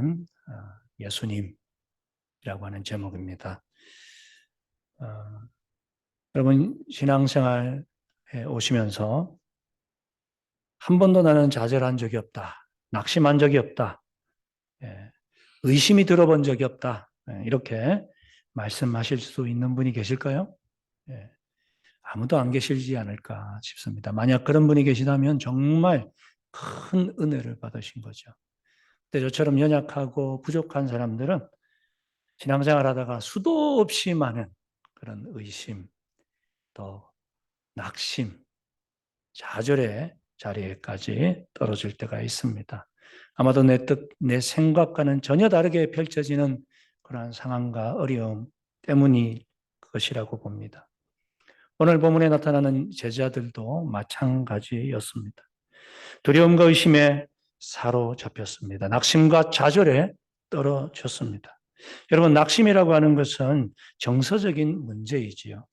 말씀은 예수님이라고 하는 제목입니다. 여러분 신앙생활에 오시면서 한 번도 나는 좌절한 적이 없다, 낙심한 적이 없다, 의심이 들어본 적이 없다, 이렇게 말씀하실 수 있는 분이 계실까요? 아무도 안 계시지 않을까 싶습니다. 만약 그런 분이 계시다면 정말 큰 은혜를 받으신 거죠. 근데 저처럼 연약하고 부족한 사람들은 신앙생활 하다가 수도 없이 많은 그런 의심, 또 낙심, 좌절의 자리에까지 떨어질 때가 있습니다. 아마도 내 뜻, 내 생각과는 전혀 다르게 펼쳐지는 그러한 상황과 어려움 때문이 그것이라고 봅니다. 오늘 본문에 나타나는 제자들도 마찬가지였습니다. 두려움과 의심에 사로잡혔습니다. 낙심과 좌절에 떨어졌습니다. 여러분, 낙심이라고 하는 것은 정서적인 문제이지요.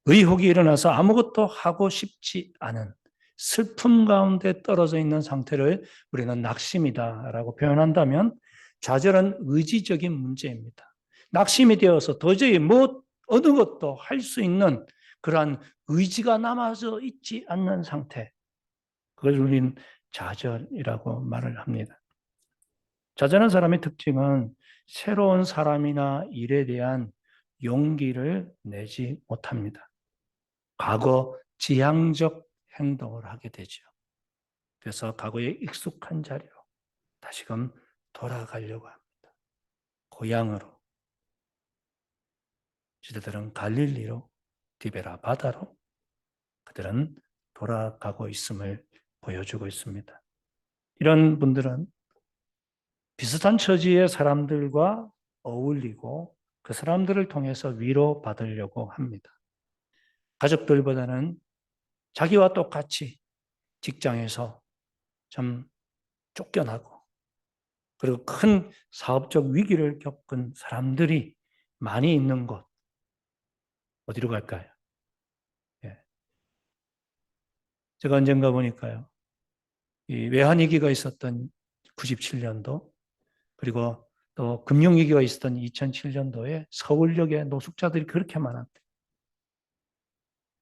의혹이 일어나서 아무것도 하고 싶지 않은 슬픔 가운데 떨어져 있는 상태를 우리는 낙심이다라고 표현한다면, 좌절은 의지적인 문제입니다. 낙심이 되어서 도저히 어느 것도 할 수 있는 그러한 의지가 남아져 있지 않는 상태, 그걸 우리는 좌절이라고 말을 합니다. 좌절한 사람의 특징은 새로운 사람이나 일에 대한 용기를 내지 못합니다. 과거 지향적 행동을 하게 되죠. 그래서 과거의 익숙한 자리로 다시금 돌아가려고 합니다. 고향으로, 지도들은 갈릴리로, 디베라 바다로 그들은 돌아가고 있음을 보여주고 있습니다. 이런 분들은 비슷한 처지의 사람들과 어울리고 그 사람들을 통해서 위로받으려고 합니다. 가족들보다는 자기와 똑같이 직장에서 좀 쫓겨나고, 그리고 큰 사업적 위기를 겪은 사람들이 많이 있는 곳, 어디로 갈까요? 예. 제가 언젠가 보니까요, 이 외환위기가 있었던 97년도, 그리고 또 금융위기가 있었던 2007년도에 서울역에 노숙자들이 그렇게 많았대요.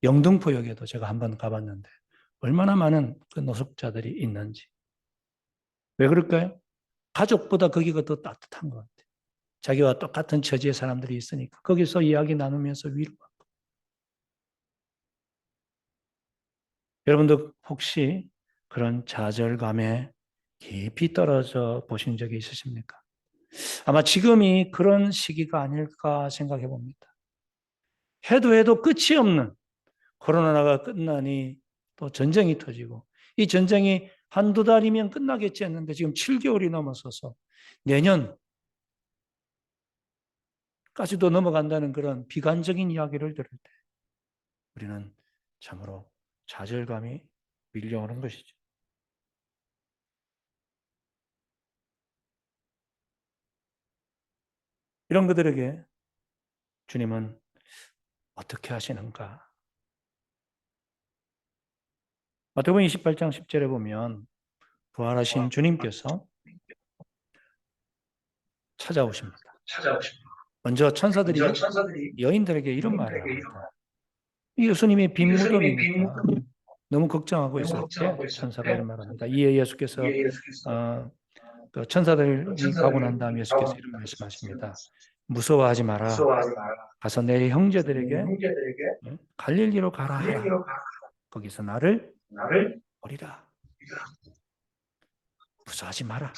영등포역에도 제가 한번 가봤는데 얼마나 많은 그 노숙자들이 있는지. 왜 그럴까요? 가족보다 거기가 더 따뜻한 것 같아요. 자기와 똑같은 처지의 사람들이 있으니까 거기서 이야기 나누면서 위로받고. 여러분도 혹시 그런 좌절감에 깊이 떨어져 보신 적이 있으십니까? 아마 지금이 그런 시기가 아닐까 생각해 봅니다. 해도 끝이 없는 코로나가 끝나니 또 전쟁이 터지고, 이 전쟁이 한두 달이면 끝나겠지 했는데 지금 7개월이 넘어서서 내년까지도 넘어간다는 그런 비관적인 이야기를 들을 때 우리는 참으로 좌절감이 밀려오는 것이죠. 이런 그들에게 주님은 어떻게 하시는가? 마태복음 28장 10절에 보면 부활하신 주님께서 찾아오십니다. 먼저 천사들이 여인들에게 이런 말을 합니다. 예수님이 빈 무덤이니까 너무 걱정하고 있을 때 천사가 이런 말합니다. 이에 예수께서 그 천사들이 가고 난 다음 예수께서 이런 말씀하십니다. 무서워하지 마라. 가서 내 형제들에게 갈릴리로 가라 하라. 거기서 나를 보리라. 무서워하지 마라.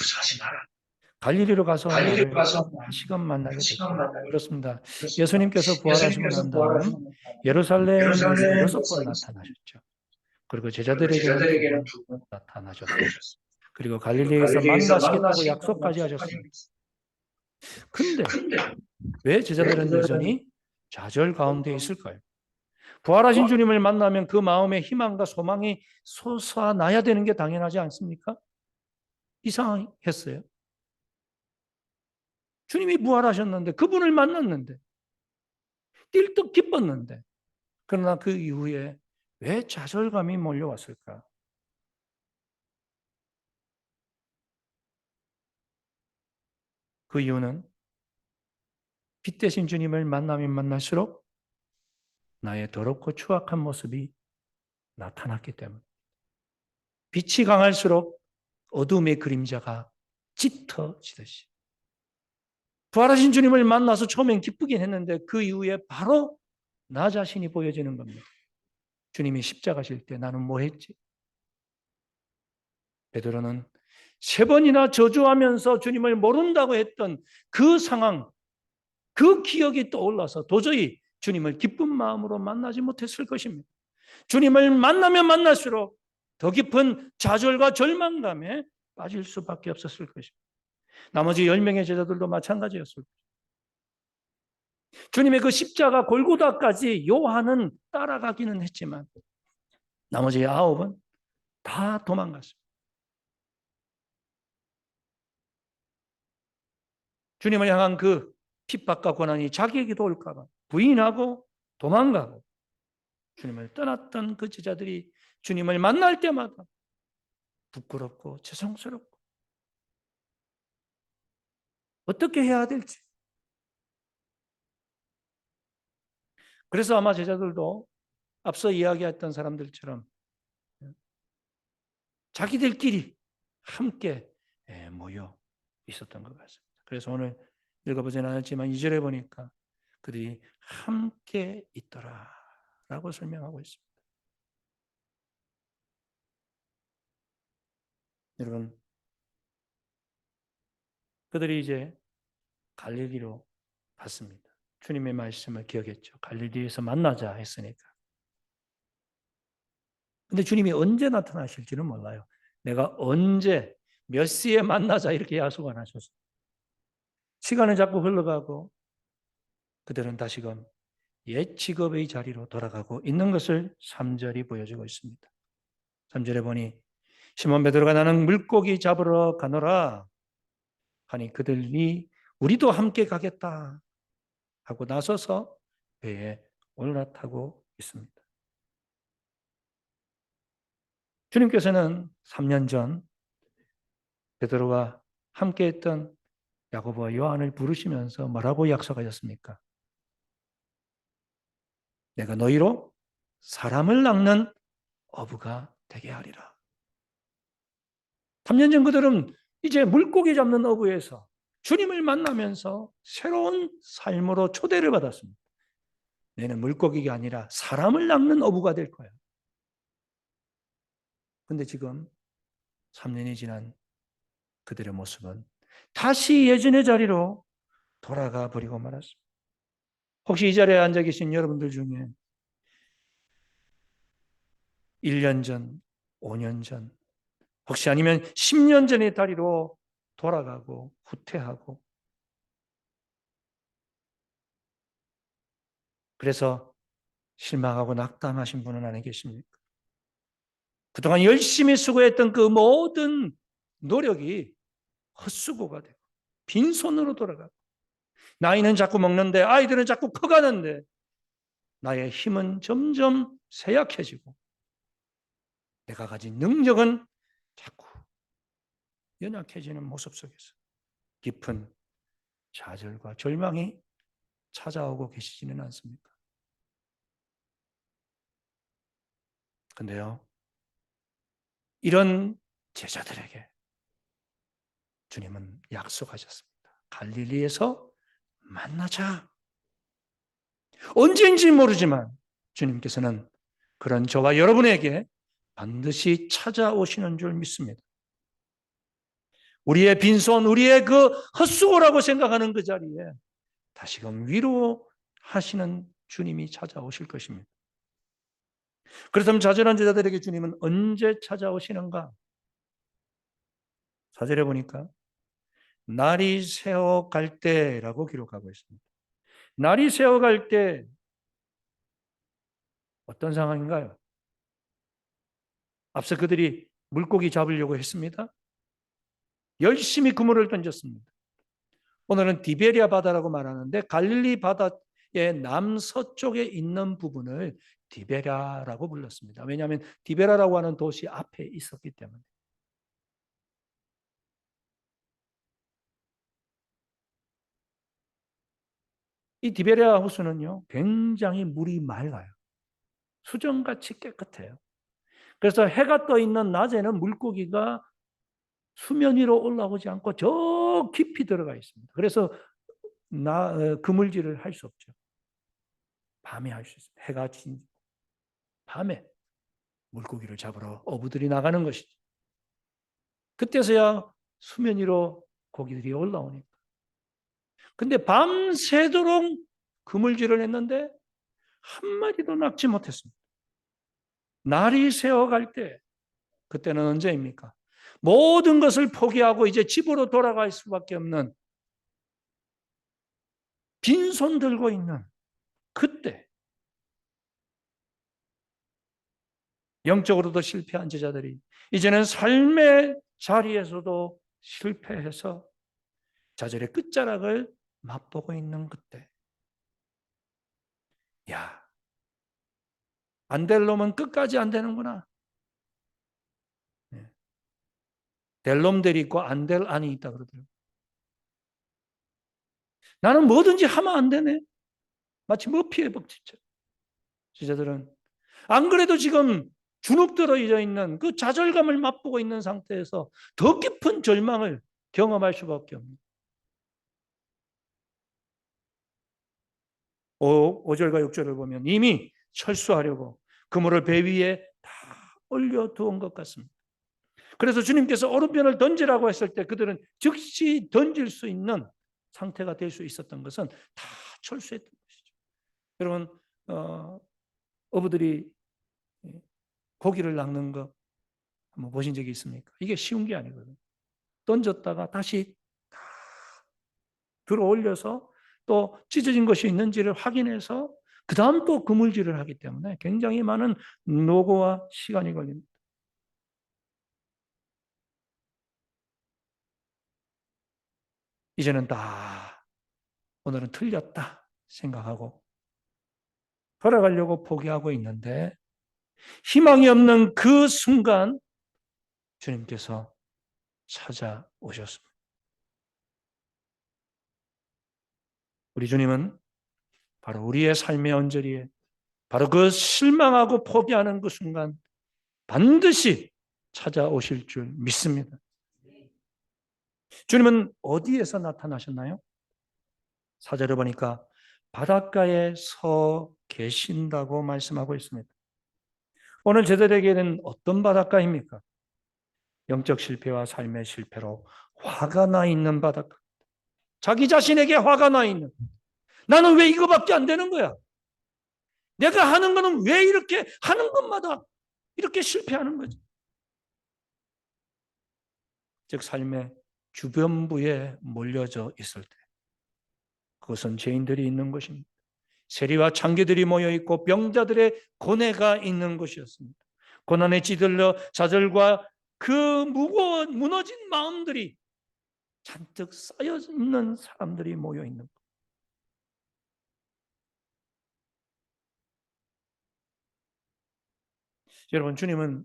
갈릴리로 가서 나를 다시금 만나게 되리라. 그렇습니다. 예수님께서 부활하시고 난 다음 예루살렘에는 6번 나타나셨죠. 그리고 제자들에게는 2번 나타나셨습니다. 그리고 갈릴리에서 만나시겠다고 약속까지 하셨습니다. 근데 왜 제자들은 여전히 좌절 가운데 있을까요? 부활하신 주님을 만나면 그 마음에 희망과 소망이 솟아나야 되는 게 당연하지 않습니까? 이상했어요. 주님이 부활하셨는데, 그분을 만났는데, 띨떡 기뻤는데, 그러나 그 이후에 왜 좌절감이 몰려왔을까? 그 이유는 빛 대신 주님을 만나면 만날수록 나의 더럽고 추악한 모습이 나타났기 때문에, 빛이 강할수록 어둠의 그림자가 짙어지듯이, 부활하신 주님을 만나서 처음엔 기쁘긴 했는데 그 이후에 바로 나 자신이 보여지는 겁니다. 주님이 십자가실 때 나는 뭐 했지? 베드로는 3번이나 저주하면서 주님을 모른다고 했던 그 상황, 그 기억이 떠올라서 도저히 주님을 기쁜 마음으로 만나지 못했을 것입니다. 주님을 만나면 만날수록 더 깊은 좌절과 절망감에 빠질 수밖에 없었을 것입니다. 나머지 10명의 제자들도 마찬가지였을 것입니다. 주님의 그 십자가 골고다까지 요한은 따라가기는 했지만 나머지 9은 다 도망갔습니다. 주님을 향한 그 핍박과 고난이 자기에게도 올까 봐 부인하고 도망가고, 주님을 떠났던 그 제자들이 주님을 만날 때마다 부끄럽고 죄송스럽고 어떻게 해야 될지. 그래서 아마 제자들도 앞서 이야기했던 사람들처럼 자기들끼리 함께 모여 있었던 것 같습니다. 그래서 오늘 읽어보지는 않았지만 2절에 보니까 그들이 함께 있더라라고 설명하고 있습니다. 여러분, 그들이 이제 갈릴리로 갔습니다. 주님의 말씀을 기억했죠. 갈릴리에서 만나자 했으니까. 근데 주님이 언제 나타나실지는 몰라요. 내가 언제 몇 시에 만나자 이렇게 약속 안 하셨어요. 시간은 자꾸 흘러가고 그들은 다시금 옛 직업의 자리로 돌아가고 있는 것을 3절이 보여주고 있습니다. 3절에 보니 시몬 베드로가 나는 물고기 잡으러 가노라 하니 그들이 우리도 함께 가겠다 하고 나서서 배에 올라타고 있습니다. 주님께서는 3년 전 베드로가 함께했던 야고보와 요한을 부르시면서 뭐라고 약속하셨습니까? 내가 너희로 사람을 낚는 어부가 되게 하리라. 3년 전 그들은 이제 물고기 잡는 어부에서 주님을 만나면서 새로운 삶으로 초대를 받았습니다. 너는 물고기가 아니라 사람을 낚는 어부가 될 거야. 그런데 지금 3년이 지난 그들의 모습은 다시 예전의 자리로 돌아가 버리고 말았습니다. 혹시 이 자리에 앉아 계신 여러분들 중에 1년 전, 5년 전, 혹시 아니면 10년 전의 다리로 돌아가고 후퇴하고, 그래서 실망하고 낙담하신 분은 아니 계십니까? 그동안 열심히 수고했던 그 모든 노력이 헛수고가 되고 빈손으로 돌아가고, 나이는 자꾸 먹는데 아이들은 자꾸 커가는데 나의 힘은 점점 쇠약해지고 내가 가진 능력은 자꾸 연약해지는 모습 속에서 깊은 좌절과 절망이 찾아오고 계시지는 않습니까? 근데요, 이런 제자들에게 주님은 약속하셨습니다. 갈릴리에서 만나자. 언제인지 모르지만 주님께서는 그런 저와 여러분에게 반드시 찾아오시는 줄 믿습니다. 우리의 빈손, 우리의 그 헛수고라고 생각하는 그 자리에 다시금 위로하시는 주님이 찾아오실 것입니다. 그렇다면 좌절한 제자들에게 주님은 언제 찾아오시는가? 4절에 보니까 날이 새어 갈 때라고 기록하고 있습니다. 날이 새어 갈 때 어떤 상황인가요? 앞서 그들이 물고기 잡으려고 했습니다. 열심히 그물을 던졌습니다. 오늘은 디베리아 바다라고 말하는데 갈릴리 바다의 남서쪽에 있는 부분을 디베라라고 불렀습니다. 왜냐하면 디베라라고 하는 도시 앞에 있었기 때문에. 이 디베레아 호수는요, 굉장히 물이 맑아요. 수정같이 깨끗해요. 그래서 해가 떠 있는 낮에는 물고기가 수면 위로 올라오지 않고 저 깊이 들어가 있습니다. 그래서 그물질을 할 수 없죠. 밤에 할 수 있습니다. 해가 진 밤에 물고기를 잡으러 어부들이 나가는 것이죠. 그때서야 수면 위로 고기들이 올라오니까. 근데 밤새도록 그물질을 했는데 한 마리도 낚지 못했습니다. 날이 새어갈 때, 그때는 언제입니까? 모든 것을 포기하고 이제 집으로 돌아갈 수밖에 없는, 빈손 들고 있는 그때, 영적으로도 실패한 제자들이 이제는 삶의 자리에서도 실패해서 좌절의 끝자락을 맛보고 있는 그때, 야, 안 될 놈은 끝까지 안 되는구나. 될 놈들이 있고 안 될 안이 있다 그러더라고요. 나는 뭐든지 하면 안 되네. 마치 머피의 법칙처럼. 제자들은 안 그래도 지금 주눅들어져 있는 그 좌절감을 맛보고 있는 상태에서 더 깊은 절망을 경험할 수밖에 없는. 5절과 6절을 보면 이미 철수하려고 그물을 배 위에 다 올려두은 것 같습니다. 그래서 주님께서 오른편을 던지라고 했을 때 그들은 즉시 던질 수 있는 상태가 될 수 있었던 것은 다 철수했던 것이죠. 여러분, 어부들이 고기를 낚는 거 한번 보신 적이 있습니까? 이게 쉬운 게 아니거든요. 던졌다가 다시 들어 올려서 또 찢어진 것이 있는지를 확인해서 그 다음 또 그물질을 하기 때문에 굉장히 많은 노고와 시간이 걸립니다. 이제는 다 오늘은 틀렸다 생각하고 걸어가려고 포기하고 있는데 희망이 없는 그 순간 주님께서 찾아오셨습니다. 우리 주님은 바로 우리의 삶의 언저리에 바로 그 실망하고 포기하는 그 순간 반드시 찾아오실 줄 믿습니다. 주님은 어디에서 나타나셨나요? 4절에 보니까 바닷가에 서 계신다고 말씀하고 있습니다. 오늘 저들에게는 어떤 바닷가입니까? 영적 실패와 삶의 실패로 화가 나 있는 바닷가. 자기 자신에게 화가 나 있는. 나는 왜 이거밖에 안 되는 거야? 내가 하는 거는 왜 이렇게 하는 것마다 이렇게 실패하는 거지? 즉 삶의 주변부에 몰려져 있을 때 그것은 죄인들이 있는 것입니다. 세리와 창기들이 모여있고 병자들의 고뇌가 있는 것이었습니다. 고난에 찌들려 좌절과 그 무거운 무너진 마음들이 잔뜩 쌓여 있는 사람들이 모여있는 것. 여러분, 주님은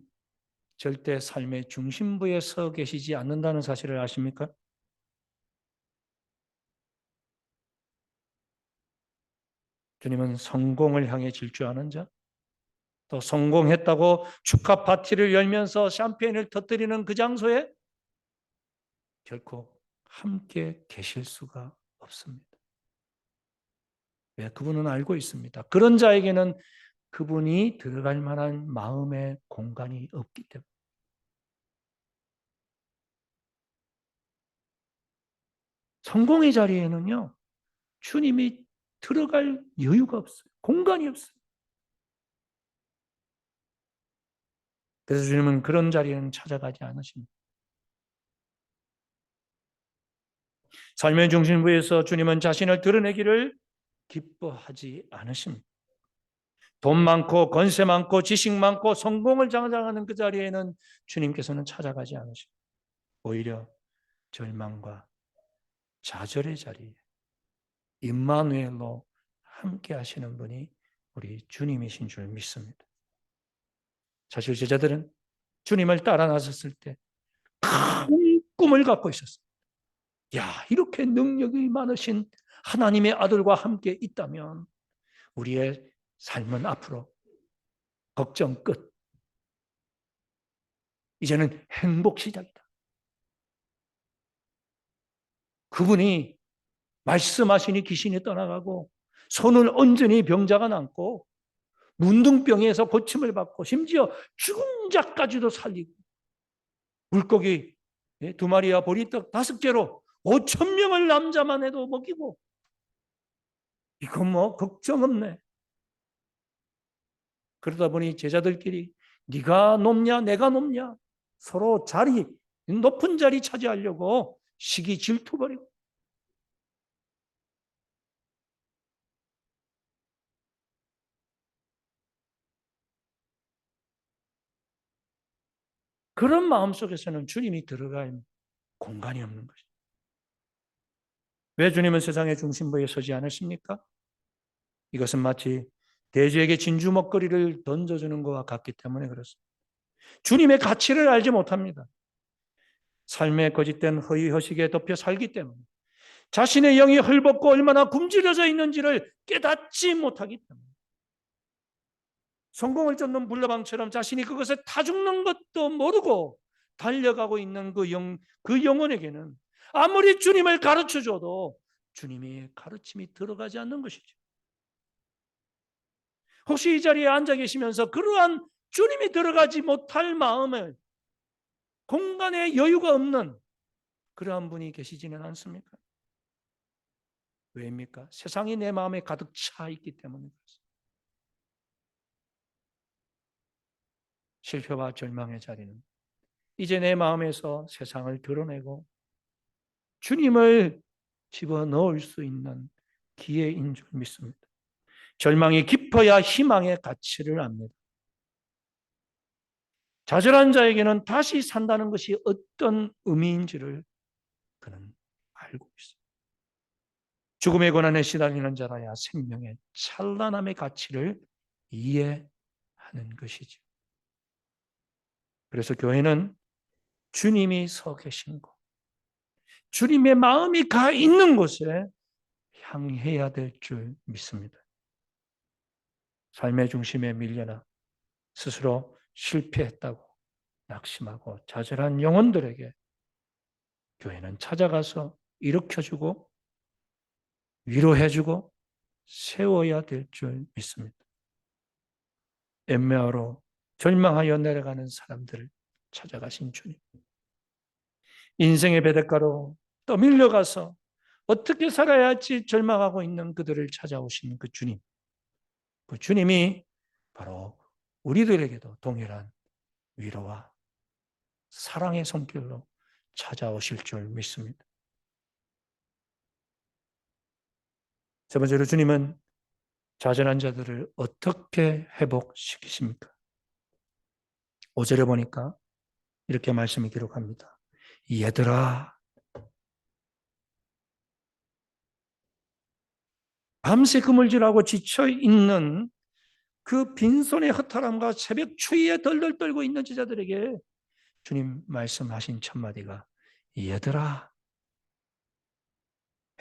절대 삶의 중심부에 서 계시지 않는다는 사실을 아십니까? 주님은 성공을 향해 질주하는 자, 또 성공했다고 축하 파티를 열면서 샴페인을 터뜨리는 그 장소에 결코 함께 계실 수가 없습니다. 왜? 그분은 알고 있습니다. 그런 자에게는 그분이 들어갈 만한 마음의 공간이 없기 때문에. 성공의 자리에는요, 주님이 들어갈 여유가 없어요. 공간이 없어요. 그래서 주님은 그런 자리에는 찾아가지 않으십니다. 삶의 중심부에서 주님은 자신을 드러내기를 기뻐하지 않으십니다. 돈 많고 권세 많고 지식 많고 성공을 장악하는 그 자리에는 주님께서는 찾아가지 않으십니다. 오히려 절망과 좌절의 자리에 임마누엘로 함께 하시는 분이 우리 주님이신 줄 믿습니다. 사실 제자들은 주님을 따라 나섰을 때 큰 꿈을 갖고 있었습니다. 야, 이렇게 능력이 많으신 하나님의 아들과 함께 있다면 우리의 삶은 앞으로 걱정 끝. 이제는 행복 시작이다. 그분이 말씀하시니 귀신이 떠나가고 손을 얹으니 병자가 낫고 문둥병에서 고침을 받고 심지어 죽은 자까지도 살리고 물고기 2마리와 보리떡 5개로 5천 명을 남자만 해도 먹이고 이건 뭐 걱정 없네. 그러다 보니 제자들끼리 네가 높냐 내가 높냐 서로 높은 자리 차지하려고 시기 질투 벌이고 그런 마음속에서는 주님이 들어갈 공간이 없는 것이죠. 왜 주님은 세상의 중심부에 서지 않으십니까? 이것은 마치 돼지에게 진주 먹거리를 던져주는 것과 같기 때문에 그렇습니다. 주님의 가치를 알지 못합니다. 삶의 거짓된 허위 허식에 덮여 살기 때문에 자신의 영이 헐벗고 얼마나 굶주려져 있는지를 깨닫지 못하기 때문에 성공을 쫓는 물러방처럼 자신이 그것에 타 죽는 것도 모르고 달려가고 있는 그 영혼에게는 아무리 주님을 가르쳐줘도 주님의 가르침이 들어가지 않는 것이죠. 혹시 이 자리에 앉아 계시면서 그러한 주님이 들어가지 못할 마음을 공간에 여유가 없는 그러한 분이 계시지는 않습니까? 왜입니까? 세상이 내 마음에 가득 차 있기 때문에 그렇습니다. 실패와 절망의 자리는 이제 내 마음에서 세상을 드러내고 주님을 집어넣을 수 있는 기회인 줄 믿습니다. 절망이 깊어야 희망의 가치를 압니다. 좌절한 자에게는 다시 산다는 것이 어떤 의미인지를 그는 알고 있습니다. 죽음의 고난에 시달리는 자라야 생명의 찬란함의 가치를 이해하는 것이죠. 그래서 교회는 주님이 서 계신 곳, 주님의 마음이 가 있는 곳에 향해야 될 줄 믿습니다. 삶의 중심에 밀려나 스스로 실패했다고 낙심하고 좌절한 영혼들에게 교회는 찾아가서 일으켜주고 위로해주고 세워야 될 줄 믿습니다. 엠마오로 절망하여 내려가는 사람들을 찾아가신 주님. 인생의 배댓가로 떠밀려가서 어떻게 살아야 할지 절망하고 있는 그들을 찾아오신 그 주님. 그 주님이 바로 우리들에게도 동일한 위로와 사랑의 손길로 찾아오실 줄 믿습니다. 세 번째로 주님은 좌절한 자들을 어떻게 회복시키십니까? 5절에 보니까 이렇게 말씀이 기록합니다. 얘들아, 밤새 그물질하고 지쳐있는 그 빈손의 허탈함과 새벽 추위에 덜덜 떨고 있는 제자들에게 주님 말씀하신 첫 마디가 얘들아,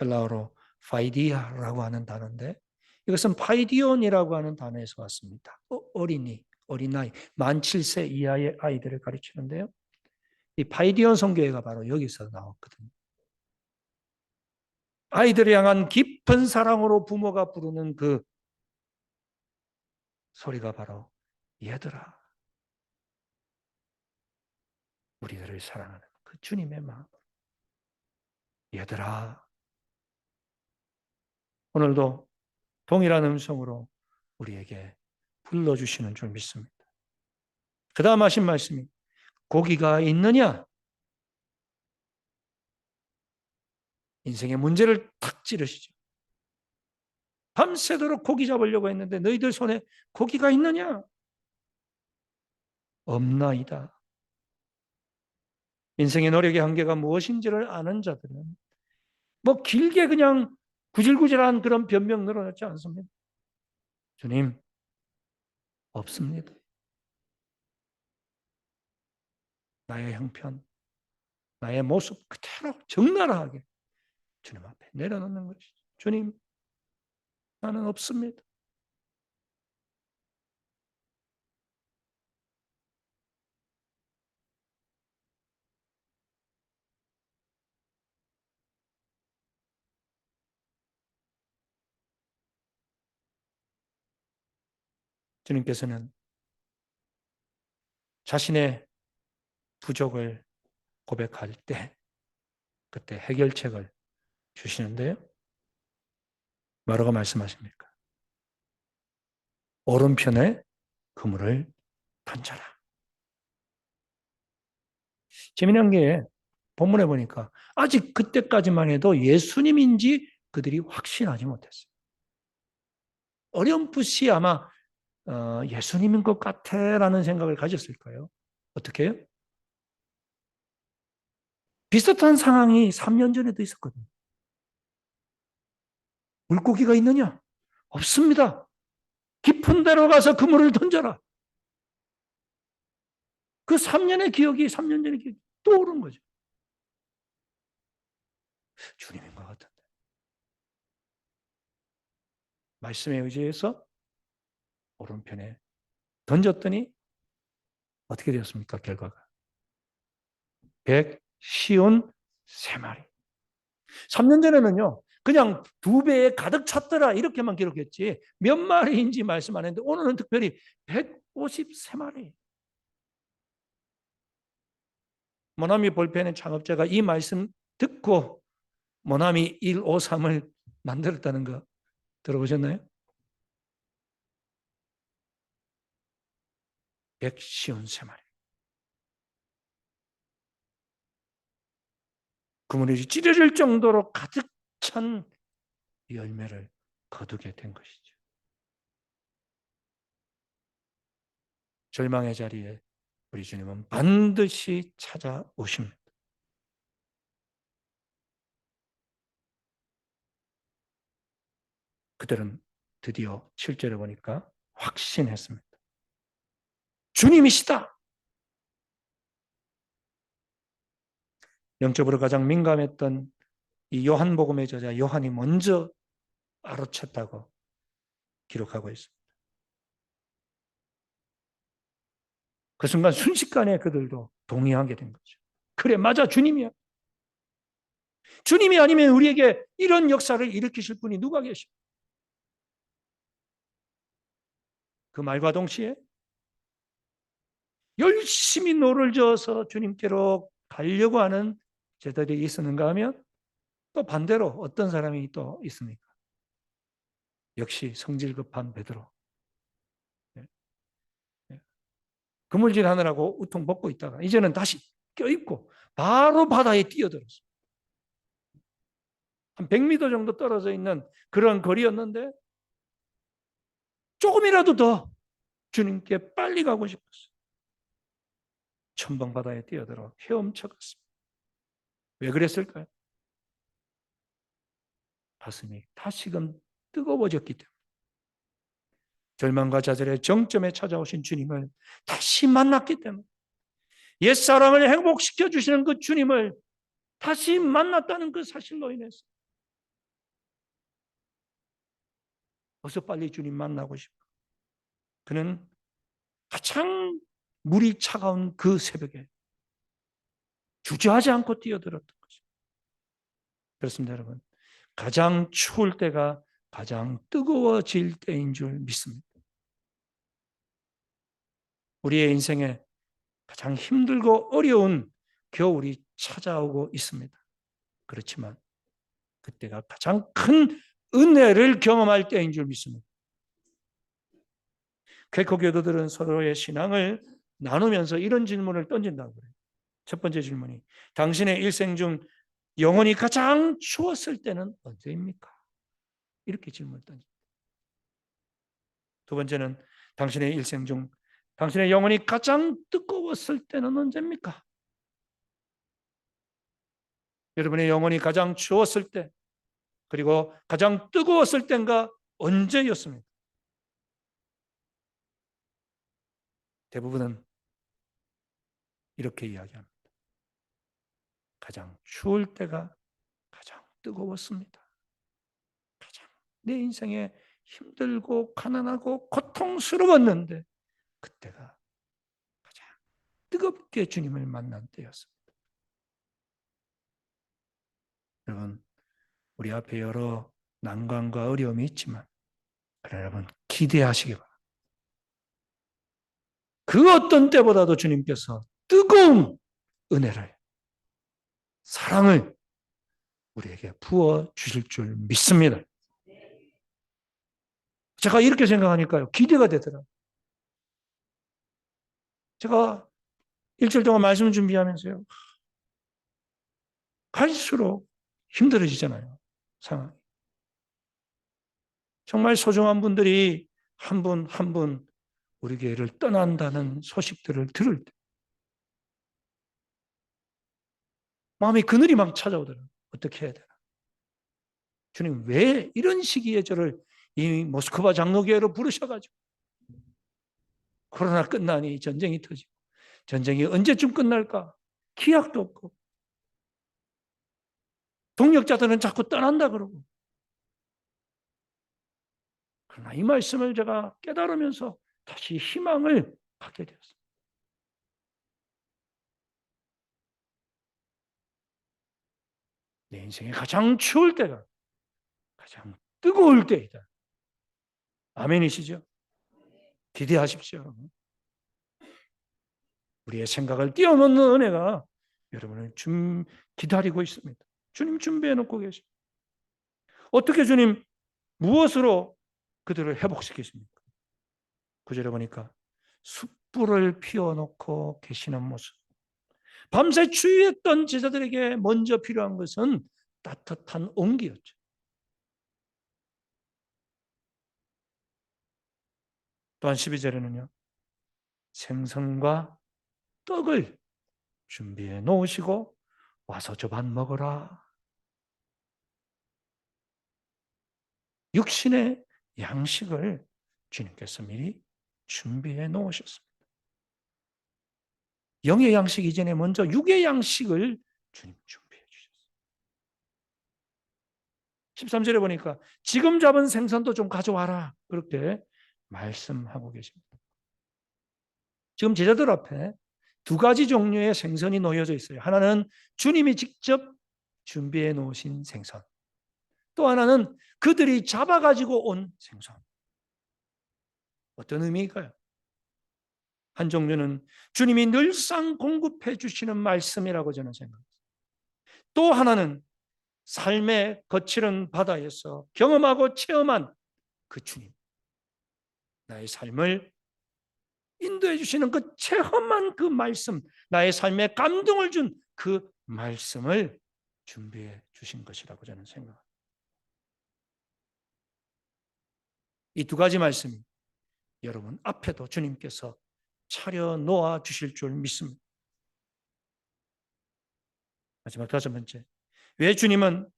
헬라어로 파이디아라고 하는 단어인데 이것은 파이디온이라고 하는 단어에서 왔습니다. 어린아이, 만 7세 이하의 아이들을 가르치는데요. 이 파이디온 성교회가 바로 여기서 나왔거든요. 아이들을 향한 깊은 사랑으로 부모가 부르는 그 소리가 바로 얘들아, 우리들을 사랑하는 그 주님의 마음. 얘들아, 오늘도 동일한 음성으로 우리에게 불러주시는 줄 믿습니다. 그 다음 하신 말씀이 고기가 있느냐? 인생의 문제를 탁 찌르시죠. 밤새도록 고기 잡으려고 했는데 너희들 손에 고기가 있느냐? 없나이다. 인생의 노력의 한계가 무엇인지를 아는 자들은 뭐 길게 그냥 구질구질한 그런 변명 늘어놓지 않습니다. 주님, 없습니다. 나의 형편, 나의 모습 그대로 적나라하게 주님 앞에 내려놓는 것이죠. 주님, 나는 없습니다. 주님께서는 자신의 부족을 고백할 때 그때 해결책을 주시는데요. 뭐라고 말씀하십니까? 오른편에 그물을 던져라. 재미난 게 본문에 보니까 아직 그때까지만 해도 예수님인지 그들이 확신하지 못했어요. 어렴풋이 아마 예수님인 것 같아라는 생각을 가졌을까요? 어떻게 해요? 비슷한 상황이 3년 전에도 있었거든요. 물고기가 있느냐? 없습니다. 깊은 데로 가서 그물을 던져라. 그 3년의 기억이 3년 전의 기억이 떠오른 거죠. 주님인 것 같은데. 말씀에 의지해서 오른편에 던졌더니 어떻게 되었습니까? 결과가. 153마리. 3년 전에는요. 그냥 2배에 가득 찼더라 이렇게만 기록했지 몇 마리인지 말씀 안 했는데 오늘은 특별히 153마리. 모나미 볼펜의 창업자가 이 말씀 듣고 모나미 153을 만들었다는 거 들어보셨나요? 153마리. 그물이 찢어질 정도로 가득 찬 열매를 거두게 된 것이죠. 절망의 자리에 우리 주님은 반드시 찾아오십니다. 그들은 드디어 7절에 보니까 확신했습니다. 주님이시다. 영적으로 가장 민감했던 이 요한복음의 저자 요한이 먼저 알아챘다고 기록하고 있습니다. 그 순간 순식간에 그들도 동의하게 된 거죠. 그래, 맞아, 주님이야. 주님이 아니면 우리에게 이런 역사를 일으키실 분이 누가 계십니까? 그 말과 동시에 열심히 노를 저어서 주님께로 가려고 하는 제자들이 있었는가 하면 또 반대로 어떤 사람이 또 있습니까? 역시 성질 급한 베드로. 그물질 하느라고 우통 벗고 있다가 이제는 다시 껴입고 바로 바다에 뛰어들었어요. 한 100m 정도 떨어져 있는 그런 거리였는데 조금이라도 더 주님께 빨리 가고 싶었어요. 첨벙바다에 뛰어들어 헤엄쳐갔습니다. 왜 그랬을까요? 가슴이 다시금 뜨거워졌기 때문에. 절망과 좌절의 정점에 찾아오신 주님을 다시 만났기 때문에. 옛사람을 행복시켜 주시는 그 주님을 다시 만났다는 그 사실로 인해서 어서 빨리 주님 만나고 싶어. 그는 가장 물이 차가운 그 새벽에 주저하지 않고 뛰어들었던 거죠. 그렇습니다, 여러분. 가장 추울 때가 가장 뜨거워질 때인 줄 믿습니다. 우리의 인생에 가장 힘들고 어려운 겨울이 찾아오고 있습니다. 그렇지만 그때가 가장 큰 은혜를 경험할 때인 줄 믿습니다. 퀘이커 교도들은 서로의 신앙을 나누면서 이런 질문을 던진다고 그래요. 첫 번째 질문이 당신의 일생 중 영혼이 가장 추웠을 때는 언제입니까? 이렇게 질문을 던집니다. 두 번째는 당신의 일생 중 당신의 영혼이 가장 뜨거웠을 때는 언제입니까? 여러분의 영혼이 가장 추웠을 때 그리고 가장 뜨거웠을 때인가 언제였습니까? 대부분은 이렇게 이야기합니다. 가장 추울 때가 가장 뜨거웠습니다. 가장 내 인생에 힘들고 가난하고 고통스러웠는데 그때가 가장 뜨겁게 주님을 만난 때였습니다. 여러분, 우리 앞에 여러 난관과 어려움이 있지만 그러나 여러분 기대하시기 바랍니다. 그 어떤 때보다도 주님께서 뜨거운 은혜를, 사랑을 우리에게 부어 주실 줄 믿습니다. 제가 이렇게 생각하니까요, 기대가 되더라고요. 제가 일주일 동안 말씀 준비하면서요, 갈수록 힘들어지잖아요, 상황이. 정말 소중한 분들이 한 분 한 분 우리 교회를 떠난다는 소식들을 들을 때 마음이 그늘이 막 찾아오더라고요. 어떻게 해야 되나? 주님 왜 이런 시기에 저를 이 모스크바 장로교회로 부르셔가지고 코로나 끝나니 전쟁이 터지고 전쟁이 언제쯤 끝날까? 기약도 없고 동역자들은 자꾸 떠난다 그러고. 그러나 이 말씀을 제가 깨달으면서 다시 희망을 갖게 되었습니다. 내 인생에 가장 추울 때가 가장 뜨거울 때이다. 아멘이시죠? 기대하십시오. 우리의 생각을 뛰어넘는 은혜가 여러분을 기다리고 있습니다. 주님 준비해 놓고 계십니다. 어떻게 주님 무엇으로 그들을 회복시키십니까? 9절에 보니까 숯불을 피워놓고 계시는 모습. 밤새 추위했던 제자들에게 먼저 필요한 것은 따뜻한 온기였죠. 또한 12절에는요. 생선과 떡을 준비해 놓으시고 와서 저 밥 먹어라. 육신의 양식을 주님께서 미리 준비해 놓으셨습니다. 영의 양식 이전에 먼저 육의 양식을 주님 준비해 주셨어요. 13절에 보니까 지금 잡은 생선도 좀 가져와라. 그렇게 말씀하고 계십니다. 지금 제자들 앞에 두 가지 종류의 생선이 놓여져 있어요. 하나는 주님이 직접 준비해 놓으신 생선. 또 하나는 그들이 잡아가지고 온 생선. 어떤 의미일까요? 한 종류는 주님이 늘상 공급해 주시는 말씀이라고 저는 생각합니다. 또 하나는 삶의 거칠은 바다에서 경험하고 체험한 그 주님. 나의 삶을 인도해 주시는 그 체험한 그 말씀, 나의 삶에 감동을 준 그 말씀을 준비해 주신 것이라고 저는 생각합니다. 이 두 가지 말씀이 여러분 앞에도 주님께서 차려 놓아 주실 줄 믿습니다. 마지막 다섯 번째, 왜 주님은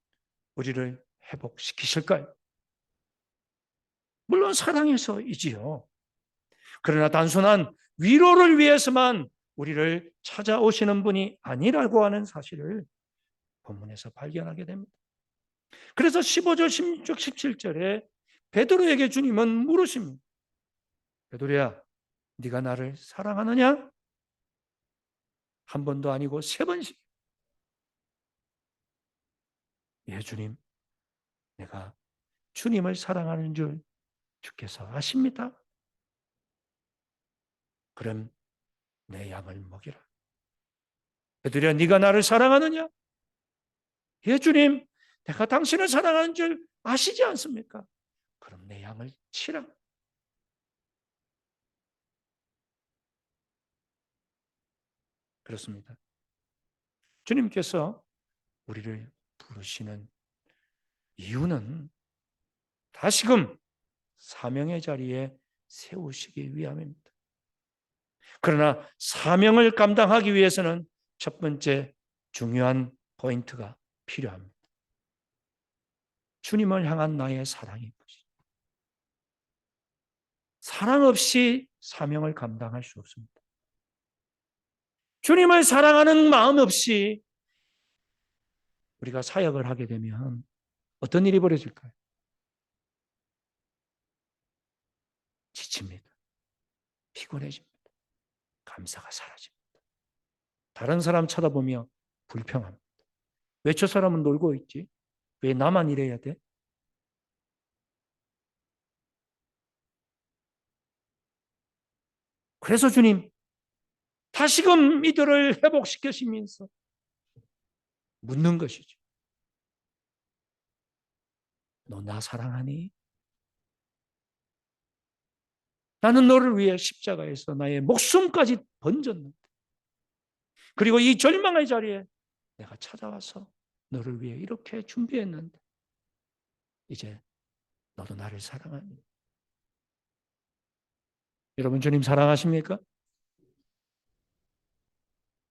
우리를 회복시키실까요? 물론 사랑해서이지요. 그러나 단순한 위로를 위해서만 우리를 찾아오시는 분이 아니라고 하는 사실을 본문에서 발견하게 됩니다. 그래서 15절, 16, 17절에 베드로에게 주님은 물으십니다. 베드로야, 네가 나를 사랑하느냐? 한 번도 아니고 세 번씩. 예, 주님. 내가 주님을 사랑하는 줄 주께서 아십니다. 그럼 내 양을 먹이라. 베드로야, 네가 나를 사랑하느냐? 예, 주님. 내가 당신을 사랑하는 줄 아시지 않습니까? 그럼 내 양을 치라. 그렇습니다. 주님께서 우리를 부르시는 이유는 다시금 사명의 자리에 세우시기 위함입니다. 그러나 사명을 감당하기 위해서는 첫 번째 중요한 포인트가 필요합니다. 주님을 향한 나의 사랑인 것이죠. 사랑 없이 사명을 감당할 수 없습니다. 주님을 사랑하는 마음 없이 우리가 사역을 하게 되면 어떤 일이 벌어질까요? 지칩니다. 피곤해집니다. 감사가 사라집니다. 다른 사람 쳐다보며 불평합니다. 왜 저 사람은 놀고 있지? 왜 나만 이래야 돼? 그래서 주님, 다시금 이들을 회복시키시면서 묻는 것이죠. 너 나 사랑하니? 나는 너를 위해 십자가에서 나의 목숨까지 던졌는데, 그리고 이 절망의 자리에 내가 찾아와서 너를 위해 이렇게 준비했는데, 이제 너도 나를 사랑하니? 여러분, 주님 사랑하십니까?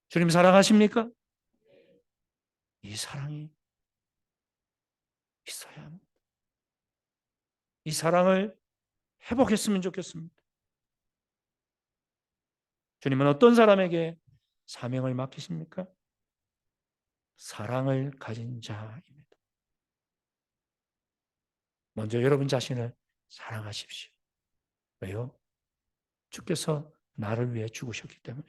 주님 사랑하십니까? 이 사랑이 있어야 합니다. 이 사랑을 회복했으면 좋겠습니다. 주님은 어떤 사람에게 사명을 맡기십니까? 사랑을 가진 자입니다. 먼저 여러분 자신을 사랑하십시오. 왜요? 주께서 나를 위해 죽으셨기 때문에.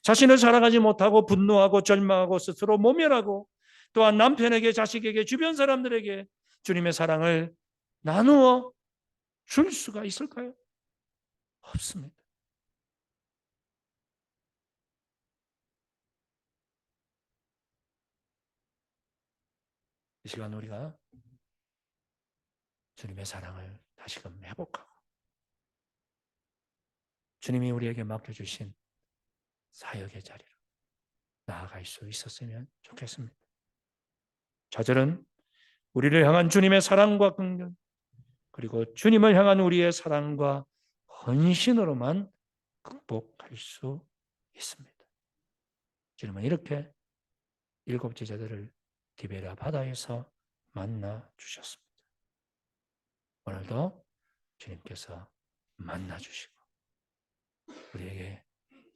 자신을 사랑하지 못하고 분노하고 절망하고 스스로 모멸하고 또한 남편에게, 자식에게, 주변 사람들에게 주님의 사랑을 나누어 줄 수가 있을까요? 없습니다. 이 시간 우리가 주님의 사랑을 다시금 회복하고 주님이 우리에게 맡겨주신 사역의 자리로 나아갈 수 있었으면 좋겠습니다. 좌절은 우리를 향한 주님의 사랑과 긍휼, 그리고 주님을 향한 우리의 사랑과 헌신으로만 극복할 수 있습니다. 주님은 이렇게 7 제자들을 디베랴 바다에서 만나 주셨습니다. 오늘도 주님께서 만나 주시고 우리에게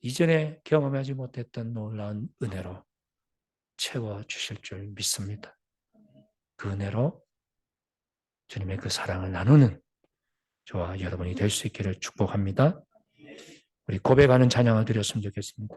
이전에 경험하지 못했던 놀라운 은혜로 채워 주실 줄 믿습니다. 그 은혜로 주님의 그 사랑을 나누는 저와 여러분이 될 수 있기를 축복합니다. 우리 고백하는 찬양을 드렸으면 좋겠습니다.